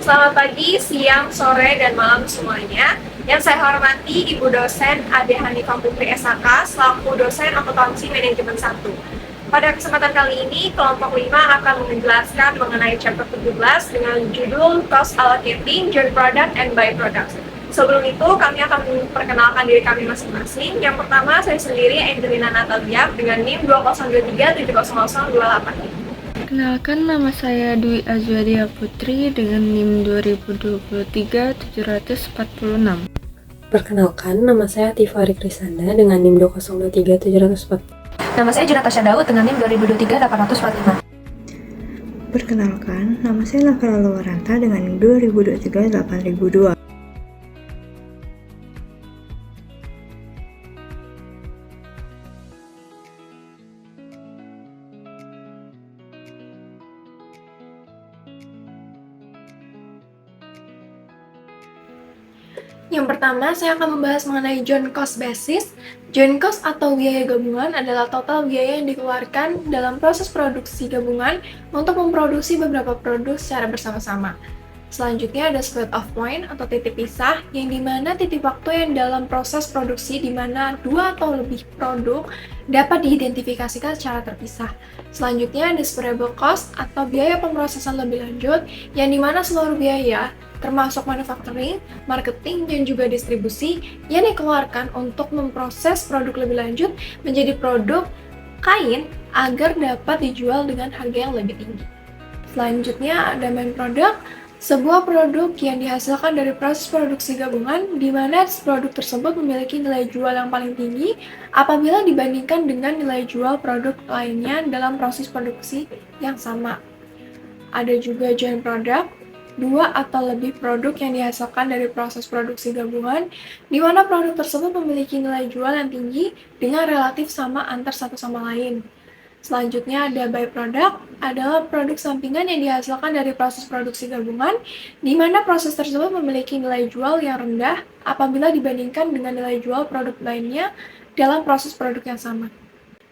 Selamat pagi, siang, sore, dan malam semuanya. Yang saya hormati Ibu dosen Ade Hanifah Putri SHK selaku dosen akuntansi manajemen 1. Pada kesempatan kali ini, kelompok 5 akan menjelaskan mengenai chapter 17 dengan judul Cost Allocating, Joint Product, and Byproducts. Sebelum itu, kami akan memperkenalkan diri kami masing-masing. Yang pertama, saya sendiri Angelina Natalia dengan NIM 2023700288. Kenalkan, nama saya Dwi Azwadia Putri dengan NIM 2023-746. Perkenalkan, nama saya Tifari Krisanda dengan NIM 2023-704. Nama saya Junatasha Daud dengan NIM 2023-845. Perkenalkan, nama saya Nafera Luaranta dengan NIM 2023-8002. Yang pertama, saya akan membahas mengenai joint cost basis. Joint cost atau biaya gabungan adalah total biaya yang dikeluarkan dalam proses produksi gabungan untuk memproduksi beberapa produk secara bersama-sama. Selanjutnya ada split off point atau titik pisah, yang dimana titik waktu yang dalam proses produksi di mana dua atau lebih produk dapat diidentifikasikan secara terpisah. Selanjutnya ada variable cost atau biaya pemrosesan lebih lanjut, yang dimana seluruh biaya termasuk manufacturing, marketing, dan juga distribusi yang dikeluarkan untuk memproses produk lebih lanjut menjadi produk kain agar dapat dijual dengan harga yang lebih tinggi. Selanjutnya ada main product, sebuah produk yang dihasilkan dari proses produksi gabungan di mana produk tersebut memiliki nilai jual yang paling tinggi apabila dibandingkan dengan nilai jual produk lainnya dalam proses produksi yang sama. Ada juga joint product, dua atau lebih produk yang dihasilkan dari proses produksi gabungan, di mana produk tersebut memiliki nilai jual yang tinggi dengan relatif sama antar satu sama lain. Selanjutnya ada byproduct, adalah produk sampingan yang dihasilkan dari proses produksi gabungan, di mana proses tersebut memiliki nilai jual yang rendah apabila dibandingkan dengan nilai jual produk lainnya dalam proses produk yang sama.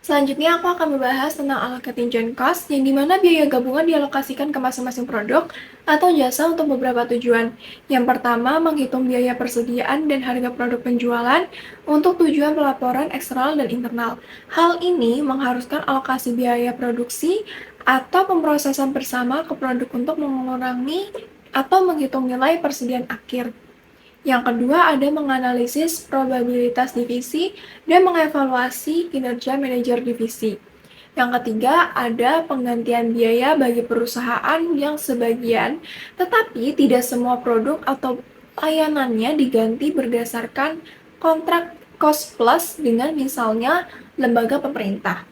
Selanjutnya aku akan membahas tentang allocating joint cost, yang dimana biaya gabungan dialokasikan ke masing-masing produk atau jasa untuk beberapa tujuan. Yang pertama, menghitung biaya persediaan dan harga produk penjualan untuk tujuan pelaporan eksternal dan internal. Hal ini mengharuskan alokasi biaya produksi atau pemrosesan bersama ke produk untuk mengurangi atau menghitung nilai persediaan akhir. Yang kedua ada menganalisis probabilitas divisi dan mengevaluasi kinerja manajer divisi. Yang ketiga ada penggantian biaya bagi perusahaan yang sebagian, tetapi tidak semua produk atau layanannya diganti berdasarkan kontrak cost plus dengan misalnya lembaga pemerintah.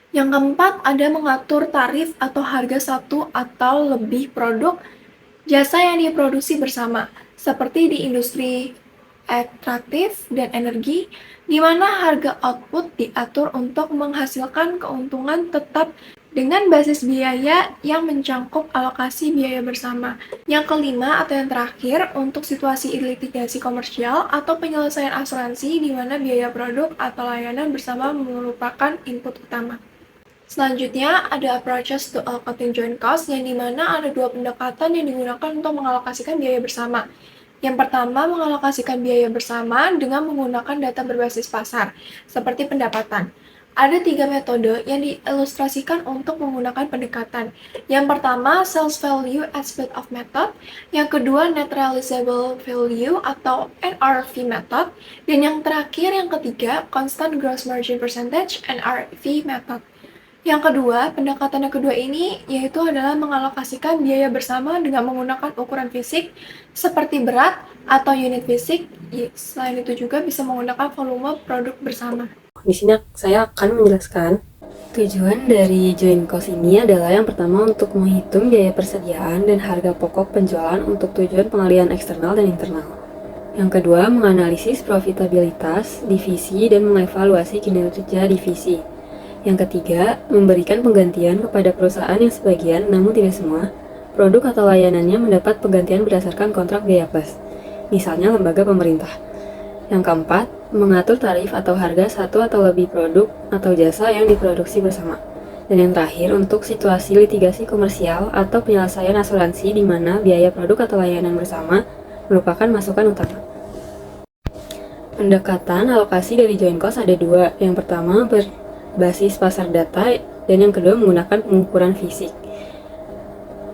Yang keempat ada mengatur tarif atau harga satu atau lebih produk jasa yang diproduksi bersama, seperti di industri ekstraktif dan energi, di mana harga output diatur untuk menghasilkan keuntungan tetap dengan basis biaya yang mencangkup alokasi biaya bersama. Yang kelima atau yang terakhir, untuk situasi litigasi komersial atau penyelesaian asuransi di mana biaya produk atau layanan bersama merupakan input utama. Selanjutnya ada approaches to allocating joint cost, yang dimana ada dua pendekatan yang digunakan untuk mengalokasikan biaya bersama. Yang pertama, mengalokasikan biaya bersama dengan menggunakan data berbasis pasar, seperti pendapatan. Ada tiga metode yang diilustrasikan untuk menggunakan pendekatan. Yang pertama, sales value at split off method. Yang kedua, net realizable value atau NRV method. Dan yang terakhir, yang ketiga, constant gross margin percentage NRV method. Yang kedua, pendekatan yang kedua ini yaitu adalah mengalokasikan biaya bersama dengan menggunakan ukuran fisik seperti berat atau unit fisik. Selain itu juga bisa menggunakan volume produk bersama. Di sini saya akan menjelaskan tujuan dari joint cost ini adalah yang pertama untuk menghitung biaya persediaan dan harga pokok penjualan untuk tujuan pengalihan eksternal dan internal. Yang kedua, menganalisis profitabilitas divisi dan mengevaluasi kinerja divisi. Yang ketiga, memberikan penggantian kepada perusahaan yang sebagian, namun tidak semua, produk atau layanannya mendapat penggantian berdasarkan kontrak biaya plus, misalnya lembaga pemerintah. Yang keempat, mengatur tarif atau harga satu atau lebih produk atau jasa yang diproduksi bersama. Dan yang terakhir, untuk situasi litigasi komersial atau penyelesaian asuransi di mana biaya produk atau layanan bersama merupakan masukan utama. Pendekatan alokasi dari joint cost ada dua. Yang pertama berbasis pasar data dan yang kedua menggunakan pengukuran fisik.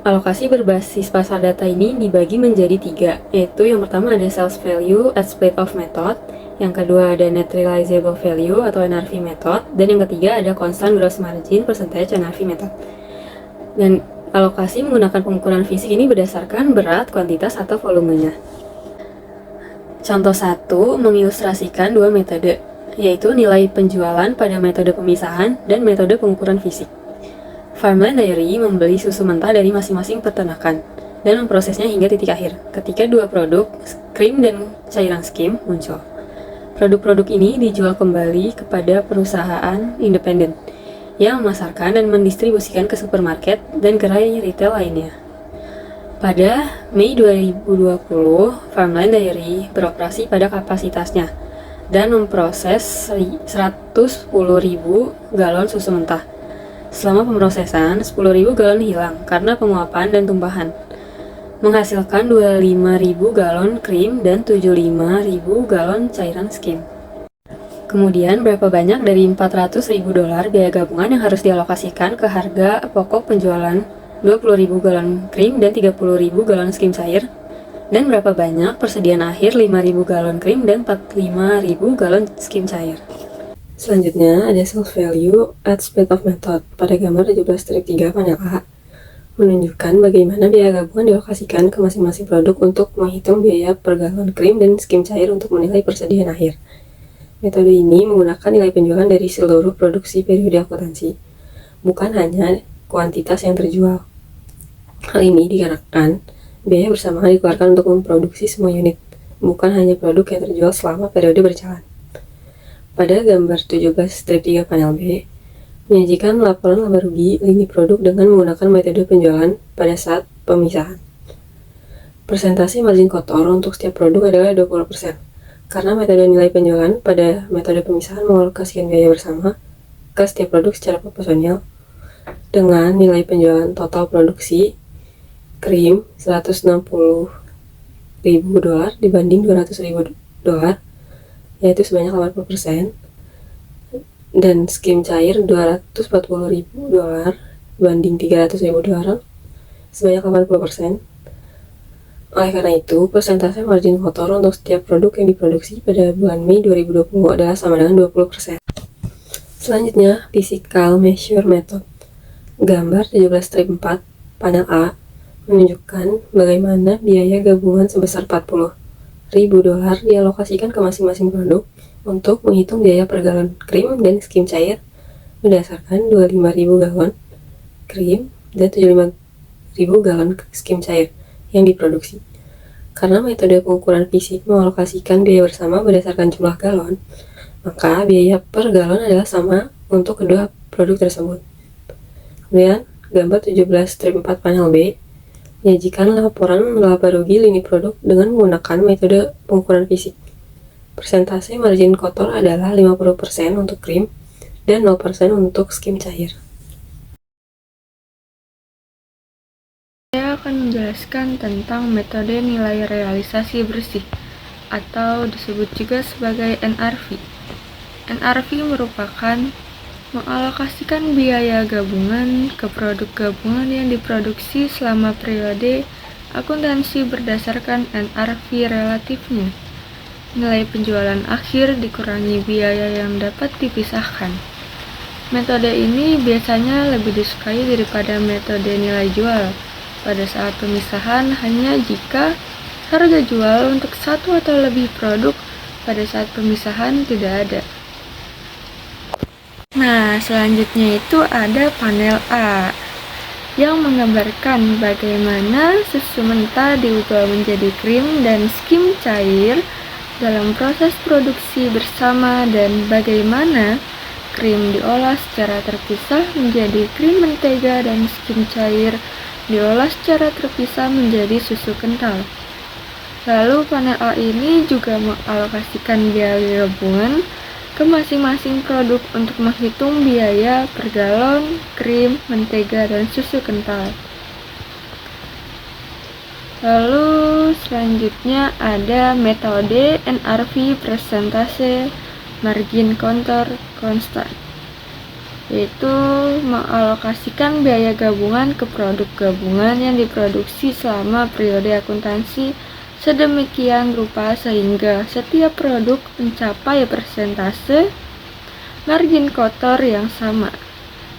Alokasi berbasis pasar data ini dibagi menjadi tiga, yaitu yang pertama ada sales value at split off method, yang kedua ada net realizable value atau NRV method, dan yang ketiga ada constant gross margin percentage NRV method. Dan alokasi menggunakan pengukuran fisik ini berdasarkan berat, kuantitas, atau volumenya. Contoh 1 mengilustrasikan dua metode, yaitu nilai penjualan pada metode pemisahan dan metode pengukuran fisik. Farmland Dairy membeli susu mentah dari masing-masing peternakan dan memprosesnya hingga titik akhir, ketika dua produk, krim dan cairan skim, muncul. Produk-produk ini dijual kembali kepada perusahaan independen yang memasarkan dan mendistribusikan ke supermarket dan gerai retail lainnya. Pada Mei 2020, Farmland Dairy beroperasi pada kapasitasnya dan memproses 110.000 galon susu mentah. Selama pemrosesan, 10.000 galon hilang karena penguapan dan tumpahan, menghasilkan 25.000 galon krim dan 75.000 galon cairan skim. Kemudian, berapa banyak dari $400.000 biaya gabungan yang harus dialokasikan ke harga pokok penjualan 20.000 galon krim dan 30.000 galon skim cair? Dan berapa banyak persediaan akhir 5.000 galon krim dan 45.000 galon skim cair? Selanjutnya, ada sales value at split off method pada gambar 17-3 panel A. Menunjukkan bagaimana biaya gabungan dialokasikan ke masing-masing produk untuk menghitung biaya per galon krim dan skim cair untuk menilai persediaan akhir. Metode ini menggunakan nilai penjualan dari seluruh produksi periode akuntansi, bukan hanya kuantitas yang terjual. Hal ini dikarenakan biaya bersamaan dikeluarkan untuk memproduksi semua unit, bukan hanya produk yang terjual selama periode berjalan. Pada gambar 17-3 panel B, menyajikan laporan laba rugi lini produk dengan menggunakan metode penjualan pada saat pemisahan. Persentase margin kotor untuk setiap produk adalah 20%, karena metode nilai penjualan pada metode pemisahan mengalokasikan biaya bersama ke setiap produk secara proporsional dengan nilai penjualan total produksi krim $160.000 dibanding $200.000, yaitu sebanyak 80%. Dan skim cair $240.000 banding $300.000 sebanyak 80%. Oleh karena itu, persentase margin kotor untuk setiap produk yang diproduksi pada bulan Mei 2020 adalah sama dengan 20%. Selanjutnya, physical measure method. Gambar 17-4 panel A menunjukkan bagaimana biaya gabungan sebesar $40.000 dialokasikan ke masing-masing produk untuk menghitung biaya per galon krim dan skim cair berdasarkan 25.000 galon krim dan 75.000 galon skim cair yang diproduksi. Karena metode pengukuran fisik mengalokasikan biaya bersama berdasarkan jumlah galon, maka biaya per galon adalah sama untuk kedua produk tersebut. Kemudian, gambar 17-4 panel B menyajikan laporan laba rugi lini produk dengan menggunakan metode pengukuran fisik. Persentase margin kotor adalah 50% untuk krim dan 0% untuk skim cair. Saya akan menjelaskan tentang metode nilai realisasi bersih atau disebut juga sebagai NRV. NRV merupakan mengalokasikan biaya gabungan ke produk gabungan yang diproduksi selama periode akuntansi berdasarkan NRV relatifnya. Nilai penjualan akhir dikurangi biaya yang dapat dipisahkan. Metode ini biasanya lebih disukai daripada metode nilai jual pada saat pemisahan hanya jika harga jual untuk satu atau lebih produk pada saat pemisahan tidak ada. Nah, selanjutnya itu ada panel A yang menggambarkan bagaimana susu mentah diubah menjadi krim dan skim cair dalam proses produksi bersama dan bagaimana krim diolah secara terpisah menjadi krim mentega dan skim cair diolah secara terpisah menjadi susu kental. Lalu panel A ini juga mengalokasikan biaya gabungan ke masing-masing produk untuk menghitung biaya per galon, krim, mentega, dan susu kental. Lalu selanjutnya ada metode NRV persentase margin counter constant, yaitu mengalokasikan biaya gabungan ke produk gabungan yang diproduksi selama periode akuntansi sedemikian rupa sehingga setiap produk mencapai persentase margin kotor yang sama.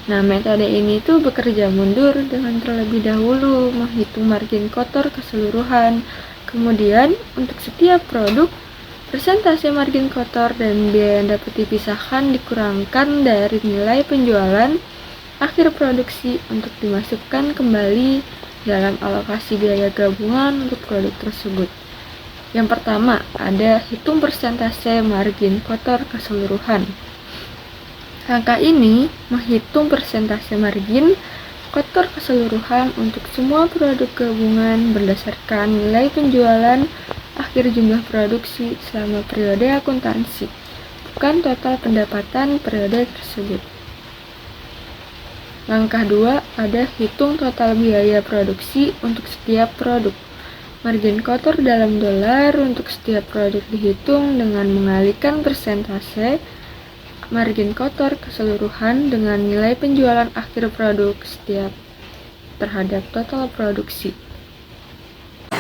Nah, metode ini tuh bekerja mundur dengan terlebih dahulu menghitung margin kotor keseluruhan. Kemudian, untuk setiap produk, persentase margin kotor dan biaya yang dapat dipisahkan dikurangkan dari nilai penjualan akhir produksi untuk dimasukkan kembali dalam alokasi biaya gabungan untuk produk tersebut. Yang pertama, ada hitung persentase margin kotor keseluruhan. Angka ini menghitung persentase margin kotor keseluruhan untuk semua produk gabungan berdasarkan nilai penjualan akhir jumlah produksi selama periode akuntansi, bukan total pendapatan periode tersebut. Langkah 2 ada hitung total biaya produksi untuk setiap produk. Margin kotor dalam dolar untuk setiap produk dihitung dengan mengalihkan persentase margin kotor keseluruhan dengan nilai penjualan akhir produk setiap terhadap total produksi.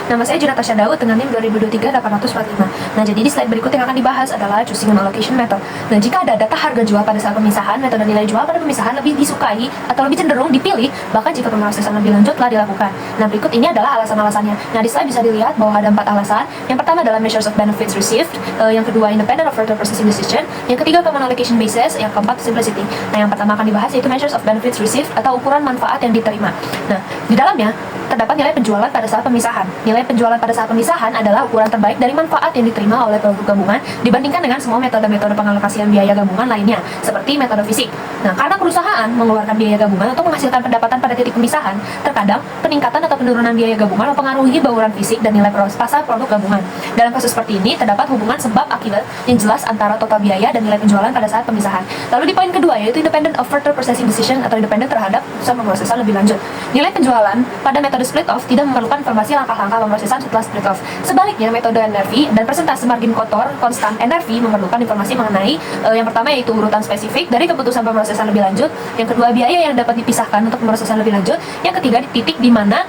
Nama saya Natasha Daud dengan NIM 2023-845. Nah, jadi di slide berikut yang akan dibahas adalah choosing an allocation method. Nah, jika ada data harga jual pada saat pemisahan, metode nilai jual pada pemisahan lebih disukai atau lebih cenderung dipilih, bahkan jika pemrosesan lebih lanjut telah dilakukan. Nah, berikut ini adalah alasan-alasannya. Nah, di slide bisa dilihat bahwa ada 4 alasan. Yang pertama adalah measures of benefits received, yang kedua independent of further processing decision, yang ketiga common allocation basis, yang keempat simplicity. Nah, yang pertama akan dibahas yaitu measures of benefits received atau ukuran manfaat yang diterima. Nah, di dalamnya terdapat nilai penjualan pada saat pemisahan. Nilai penjualan pada saat pemisahan adalah ukuran terbaik dari manfaat yang diterima oleh produk gabungan dibandingkan dengan semua metode-metode pengalokasian biaya gabungan lainnya, seperti metode fisik. Nah, karena perusahaan mengeluarkan biaya gabungan untuk menghasilkan pendapatan pada titik pemisahan, terkadang peningkatan atau penurunan biaya gabungan mempengaruhi bauran fisik dan nilai pasar produk gabungan. Dalam kasus seperti ini, terdapat hubungan sebab akibat yang jelas antara total biaya dan nilai penjualan pada saat pemisahan. Lalu di poin kedua yaitu independent of further processing decision atau independen terhadap usaha pemrosesan lebih lanjut. Nilai penjualan pada metode split off tidak memerlukan informasi langkah-langkah pemrosesan setelah split off. Sebaliknya, metode NRV dan persentase margin kotor konstan NRV memerlukan informasi mengenai yang pertama yaitu urutan spesifik dari keputusan pemrosesan lebih lanjut, yang kedua biaya yang dapat dipisahkan untuk pemrosesan lebih lanjut, yang ketiga di titik di mana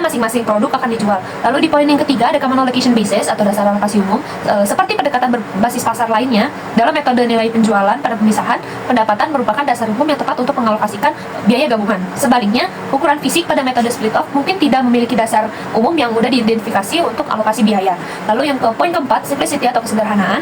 masing-masing produk akan dijual. Lalu di poin yang ketiga ada common allocation basis atau dasar alokasi umum. Seperti pendekatan berbasis pasar lainnya, dalam metode nilai penjualan pada pemisahan, pendapatan merupakan dasar umum yang tepat untuk mengalokasikan biaya gabungan. Sebaliknya, ukuran fisik pada metode split off mungkin tidak memiliki dasar umum yang mudah diidentifikasi untuk alokasi biaya. Lalu yang ke poin keempat, simplicity atau kesederhanaan,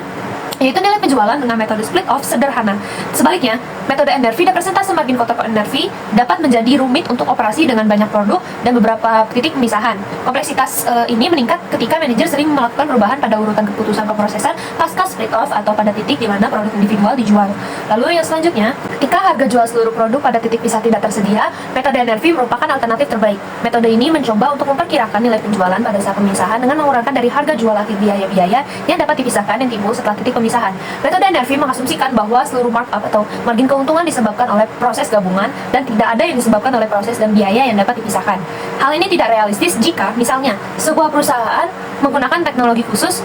yaitu nilai penjualan dengan metode split off sederhana. Sebaliknya, metode NRV dan persentase margin kotor NRV dapat menjadi rumit untuk operasi dengan banyak produk dan beberapa titik pemisahan. Kompleksitas ini meningkat ketika manajer sering melakukan perubahan pada urutan keputusan pemrosesan pasca split off atau pada titik di mana produk individual dijual. Lalu yang selanjutnya, ketika harga jual seluruh produk pada titik pisah tidak tersedia, metode NRV merupakan alternatif terbaik. Metode ini mencoba untuk memperkirakan nilai penjualan pada saat pemisahan dengan mengurangkan dari harga jual akhir biaya-biaya yang dapat dipisahkan yang timbul setelah titik pemisahan. Metode NRV mengasumsikan bahwa seluruh markup atau margin keuntungan disebabkan oleh proses gabungan dan tidak ada yang disebabkan oleh proses dan biaya yang dapat dipisahkan. Hal ini tidak realistis jika, misalnya, sebuah perusahaan menggunakan teknologi khusus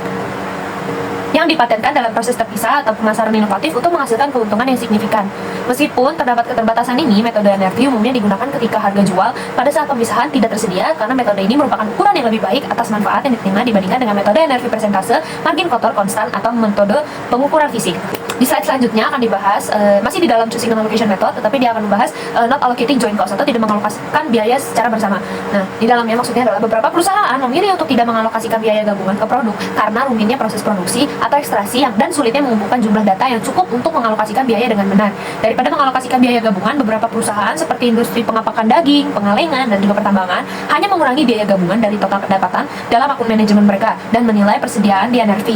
yang dipatenkan dalam proses terpisah atau pemasaran inovatif untuk menghasilkan keuntungan yang signifikan. Meskipun terdapat keterbatasan ini, metode NRV umumnya digunakan ketika harga jual pada saat pemisahan tidak tersedia karena metode ini merupakan ukuran yang lebih baik atas manfaat yang diterima dibandingkan dengan metode NRV persentase margin kotor konstan atau metode pengukuran fisik. Di slide selanjutnya akan dibahas, masih di dalam choosing an allocation method, tetapi dia akan membahas not allocating joint cost atau tidak mengalokasikan biaya secara bersama. Nah, di dalamnya maksudnya adalah beberapa perusahaan memilih untuk tidak mengalokasikan biaya gabungan ke produk karena rumitnya proses produksi atau ekstraksi dan sulitnya mengumpulkan jumlah data yang cukup untuk mengalokasikan biaya dengan benar. Daripada mengalokasikan biaya gabungan, beberapa perusahaan seperti industri pengapakan daging, pengalengan, dan juga pertambangan hanya mengurangi biaya gabungan dari total pendapatan dalam akun manajemen mereka dan menilai persediaan di NRV.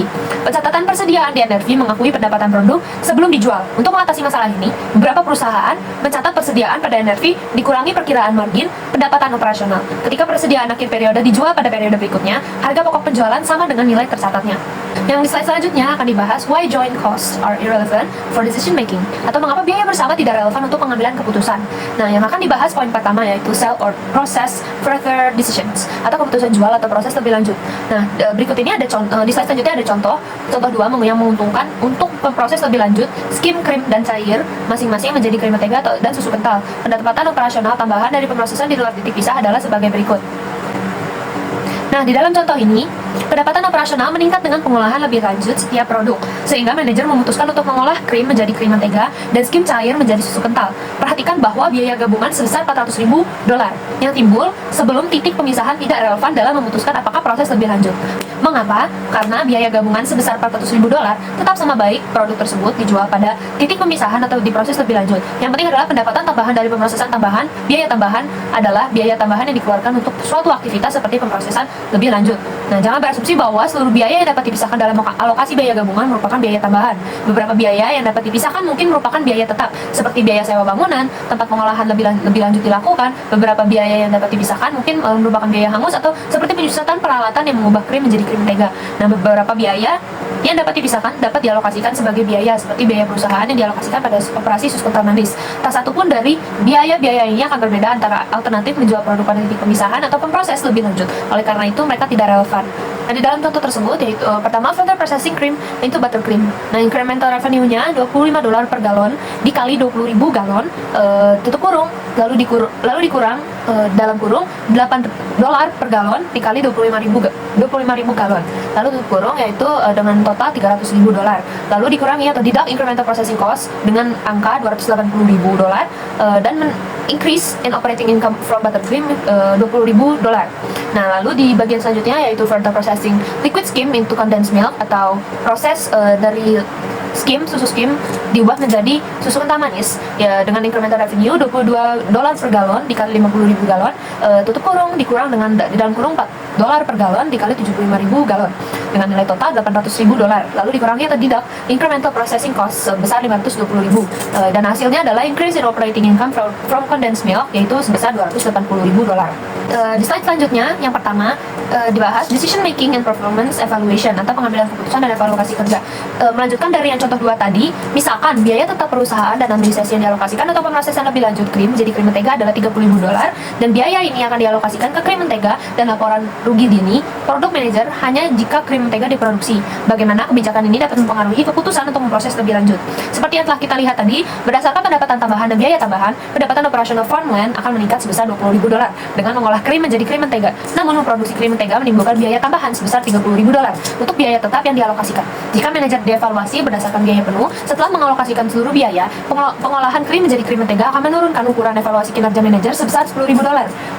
Pencatatan persediaan di NRV mengakui pendapatan produk sebelum dijual. Untuk mengatasi masalah ini, beberapa perusahaan mencatat persediaan pada NRV dikurangi perkiraan margin pendapatan operasional. Ketika persediaan akhir periode dijual pada periode berikutnya, harga pokok penjualan sama dengan nilai tercatatnya. Yang di slide selanjutnya akan dibahas why joint costs are irrelevant for decision making, atau mengapa biaya bersama tidak relevan untuk pengambilan keputusan. Nah, yang akan dibahas poin pertama yaitu sell or process further decisions, atau keputusan jual atau proses lebih lanjut. Nah, berikut ini ada di slide selanjutnya ada contoh 2 yang menguntungkan untuk proses lebih lanjut skim krim dan cair masing-masing menjadi krim mentega dan susu kental. Pendapatan operasional tambahan dari pemrosesan di luar titik pisah adalah sebagai berikut. Nah, di dalam contoh ini, pendapatan operasional meningkat dengan pengolahan lebih lanjut setiap produk, sehingga manajer memutuskan untuk mengolah krim menjadi krim mentega dan skim cair menjadi susu kental. Perhatikan bahwa biaya gabungan sebesar $400.000 yang timbul sebelum titik pemisahan tidak relevan dalam memutuskan apakah proses lebih lanjut. Mengapa? Karena biaya gabungan sebesar $400.000 tetap sama baik produk tersebut dijual pada titik pemisahan atau di proses lebih lanjut. Yang penting adalah pendapatan tambahan dari pemrosesan tambahan. Biaya tambahan adalah biaya tambahan yang dikeluarkan untuk suatu aktivitas seperti pemrosesan lebih lanjut. Nah, jangan berasumsi bahwa seluruh biaya yang dapat dipisahkan dalam alokasi biaya gabungan merupakan biaya tambahan. Beberapa biaya yang dapat dipisahkan mungkin merupakan biaya tetap, seperti biaya sewa bangunan, tempat pengolahan lebih lanjut dilakukan. Beberapa biaya yang dapat dipisahkan mungkin merupakan biaya hangus atau seperti penyusutan peralatan yang mengubah krim menjadi krim mentega. Nah, beberapa biaya yang dapat dipisahkan dapat dialokasikan sebagai biaya seperti biaya perusahaan yang dialokasikan pada operasi susu kental manis. Tak satu pun dari biaya-biaya ini akan berbeda antara alternatif menjual produk pada titik pemisahan atau pemproses lebih lanjut. Oleh karena itu mereka tidak relevan. Nah, di dalam contoh tersebut yaitu pertama further processing cream into buttercream. Nah, incremental revenue-nya $25 per galon dikali 20.000 galon, tutup kurung, lalu dikurang dalam kurung $8 per galon dikali 25.000 galon. Lalu tutup kurung yaitu dengan total $300.000. Lalu dikurangi atau deduct incremental processing cost dengan angka $280.000 dan increase in operating income from buttercream $20.000. Nah, lalu di bagian selanjutnya yaitu further processing liquid skim into condensed milk, atau proses dari susu skim diubah menjadi susu kental manis ya, dengan incremental revenue $22 per galon dikali 50.000 galon, tutup kurung dikurang dengan di dalam kurung $4 per galon dikali 75.000 galon dengan nilai total $800.000. Lalu dikurangi atau deduct incremental processing cost sebesar $520.000, dan hasilnya adalah increase in operating income from condensed milk yaitu sebesar $280.000. Di slide selanjutnya yang pertama dibahas decision making and performance evaluation, atau pengambilan keputusan dan evaluasi kerja. Melanjutkan dari yang contoh 2 tadi, misalkan biaya tetap perusahaan dan administrasi yang dialokasikan untuk pemrosesan lebih lanjut krim menjadi krim mentega adalah $30.000, dan biaya ini akan dialokasikan ke krim mentega dan laporan rugi dini produk manajer hanya jika krim mentega diproduksi. Bagaimana kebijakan ini dapat mempengaruhi keputusan untuk memproses lebih lanjut? Seperti yang telah kita lihat tadi, berdasarkan pendapatan tambahan dan biaya tambahan, pendapatan operasional farmland akan meningkat sebesar $20.000 dengan mengolah krim menjadi krim mentega. Namun memproduksi krim mentega menimbulkan biaya tambahan sebesar $30.000 untuk biaya tetap yang dialokasikan. Jika manajer dievaluasi berdasarkan biaya penuh, setelah mengalokasikan seluruh biaya, pengolahan krim menjadi krim mentega akan menurunkan ukuran evaluasi kinerja manajer sebesar $10.000,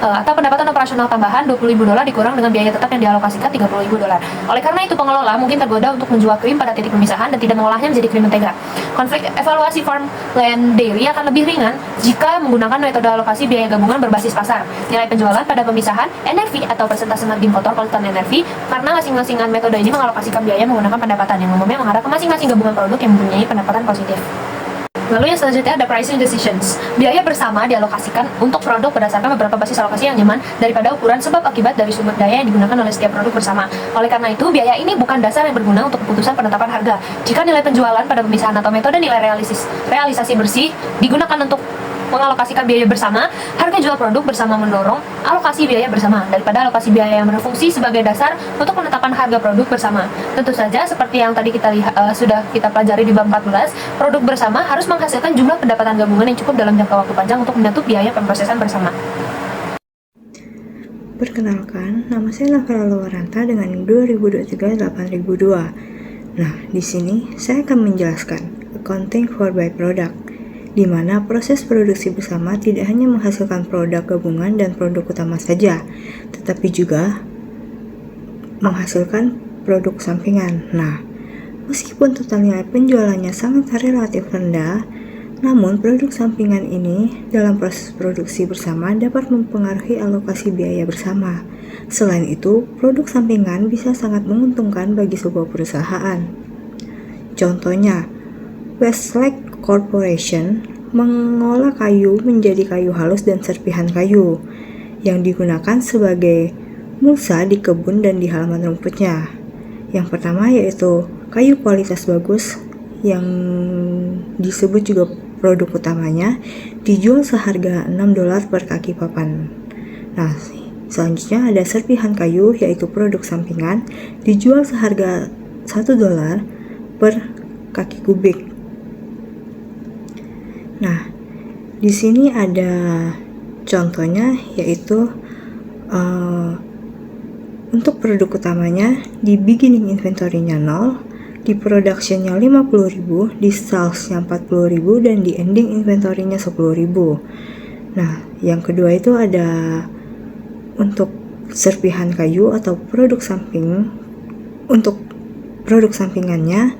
atau pendapatan operasional tambahan $20.000 dikurang dengan biaya tetap yang dialokasikan $30.000. Oleh karena itu, pengelola mungkin tergoda untuk menjual krim pada titik pemisahan dan tidak mengolahnya menjadi krim mentega. Konflik evaluasi farmland dairy akan lebih ringan jika menggunakan metode alokasi biaya gabungan berbasis pasar. Nilai penjualan pada pemisahan NRV atau persentase margin kotor konstan NRV, karena masing-masing metode ini mengalokasikan biaya menggunakan pendapatan yang umumnya mengarah ke masing-masing gabungan produk yang mempunyai pendapatan positif. Lalu yang selanjutnya ada pricing decisions. Biaya bersama dialokasikan untuk produk berdasarkan beberapa basis alokasi yang nyaman daripada ukuran sebab akibat dari sumber daya yang digunakan oleh setiap produk bersama. Oleh karena itu, biaya ini bukan dasar yang berguna untuk keputusan penetapan harga. Jika nilai penjualan pada pemisahan atau metode nilai realisasi bersih digunakan untuk mengalokasikan biaya bersama, harga jual produk bersama mendorong alokasi biaya bersama daripada alokasi biaya yang berfungsi sebagai dasar untuk penetapan harga produk bersama. Tentu saja seperti yang tadi kita lihat sudah kita pelajari di bab 14, produk bersama harus menghasilkan jumlah pendapatan gabungan yang cukup dalam jangka waktu panjang untuk menyangkut biaya pemrosesan bersama. Perkenalkan, nama saya Lavera Lowaranta dengan 2023-8002. Nah, di sini saya akan menjelaskan accounting for byproduct, di mana proses produksi bersama tidak hanya menghasilkan produk gabungan dan produk utama saja, tetapi juga menghasilkan produk sampingan. Nah, meskipun total nilai penjualannya sangat relatif rendah, namun produk sampingan ini dalam proses produksi bersama dapat mempengaruhi alokasi biaya bersama. Selain itu, produk sampingan bisa sangat menguntungkan bagi sebuah perusahaan. Contohnya, Westlake Corporation mengolah kayu menjadi kayu halus dan serpihan kayu yang digunakan sebagai mulsa di kebun dan di halaman rumputnya. Yang pertama yaitu kayu kualitas bagus yang disebut juga produk utamanya, dijual seharga $6 per kaki papan. Nah, selanjutnya ada serpihan kayu yaitu produk sampingan, dijual seharga $1 per kaki kubik. Nah, di sini ada contohnya yaitu untuk produk utamanya di beginning inventory-nya 0, di production-nya 50.000, di sales-nya 40.000, dan di ending inventory-nya 10.000. Nah, yang kedua itu ada untuk serpihan kayu atau produk samping. Untuk produk sampingannya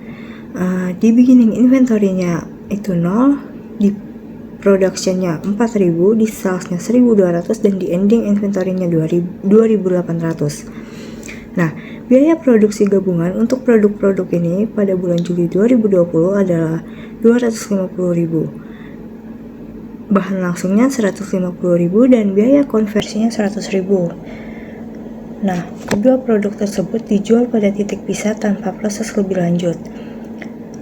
di beginning inventory-nya itu 0, di production-nya 4.000, di sales-nya 1.200, dan di ending inventory-nya 2.800. Nah, biaya produksi gabungan untuk produk-produk ini pada bulan Juli 2020 adalah 250.000. Bahan langsungnya 150.000 dan biaya konversinya 100.000. Nah, kedua produk tersebut dijual pada titik pisah tanpa proses lebih lanjut.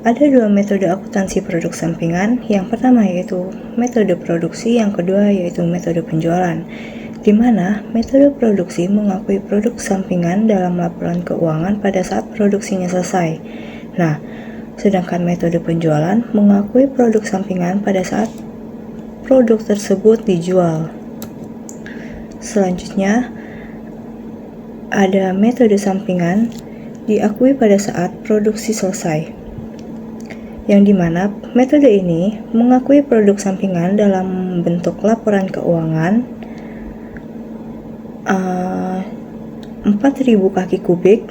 Ada dua metode akuntansi produk sampingan. Yang pertama yaitu metode produksi, yang kedua yaitu metode penjualan, di mana metode produksi mengakui produk sampingan dalam laporan keuangan pada saat produksinya selesai. Nah, sedangkan metode penjualan mengakui produk sampingan pada saat produk tersebut dijual. Selanjutnya, ada metode sampingan diakui pada saat produksi selesai, yang dimana metode ini mengakui produk sampingan dalam bentuk laporan keuangan 4.000 kaki kubik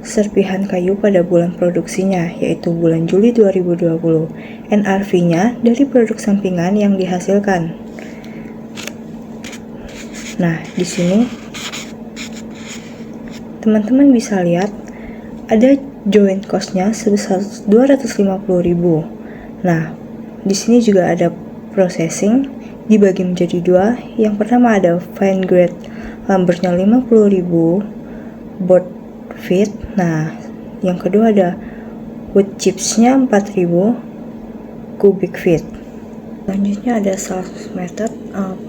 serpihan kayu pada bulan produksinya, yaitu bulan Juli 2020. NRV-nya dari produk sampingan yang dihasilkan. Nah, di sini teman-teman bisa lihat ada joint cost-nya sebesar 250.000. Nah, di sini juga ada processing dibagi menjadi dua. Yang pertama ada fine grade lumbernya 50.000 board feet. Nah, yang kedua ada wood chips-nya 4.000 cubic feet. Selanjutnya ada sales method,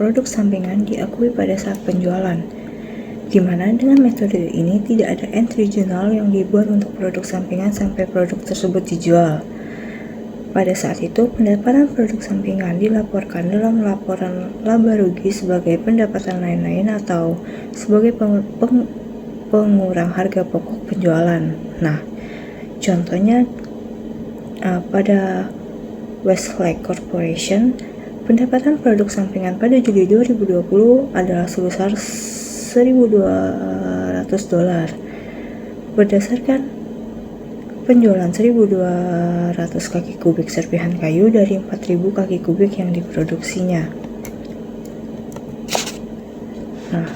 produk sampingan diakui pada saat penjualan, di mana dengan metode ini tidak ada entry journal yang dibuat untuk produk sampingan sampai produk tersebut dijual. Pada saat itu, pendapatan produk sampingan dilaporkan dalam laporan laba rugi sebagai pendapatan lain-lain atau sebagai pengurang harga pokok penjualan. Nah, contohnya pada Westlake Corporation, pendapatan produk sampingan pada Juli 2020 adalah sebesar $1.200 berdasarkan penjualan 1.200 kaki kubik serpihan kayu dari 4.000 kaki kubik yang diproduksinya. Nah,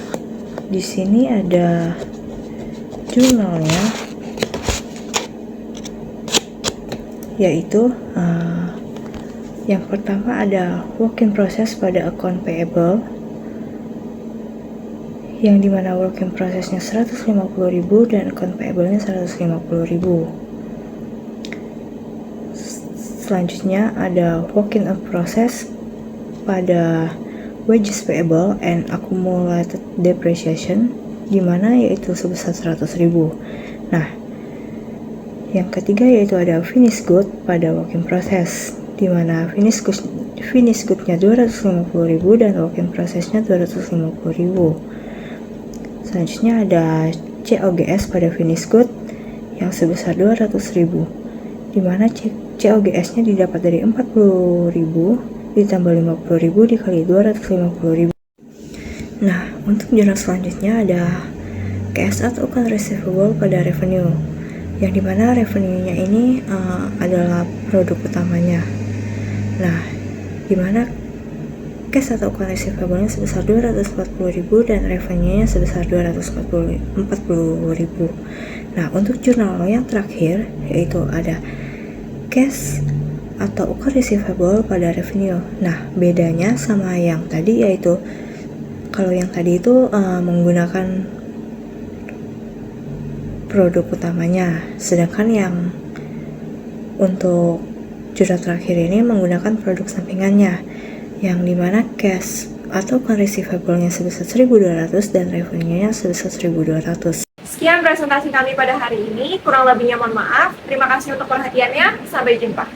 di sini ada jurnalnya, yaitu yang pertama ada work in process pada account payable, yang dimana work in process-nya 150.000 dan account payable-nya 150.000. Selanjutnya ada work in process pada wages payable and accumulated depreciation, di mana yaitu sebesar 100.000. Nah, yang ketiga yaitu ada finish good pada work in process, di mana finish good-nya 250.000 dan work in process-nya 250.000. Selanjutnya ada COGS pada finish good yang sebesar 200.000, di mana COGS-nya didapat dari 40.000 ditambah 50.000 dikali 250.000. Nah, untuk jurnal selanjutnya ada cash atau account receivable pada revenue, yang dimana revenue-nya ini adalah produk utamanya. Nah, dimana cash atau account receivable-nya sebesar 240.000 dan revenue-nya sebesar 240.000. Nah, untuk jurnal yang terakhir yaitu ada cash atau account receivable pada revenue. Nah, bedanya sama yang tadi yaitu kalau yang tadi itu menggunakan produk utamanya, sedangkan yang untuk juta terakhir ini menggunakan produk sampingannya, yang dimana cash atau receivable-nya sebesar 1.200 dan revenue-nya sebesar 1.200. Sekian presentasi kami pada hari ini, kurang lebihnya mohon maaf. Terima kasih untuk perhatiannya, sampai jumpa.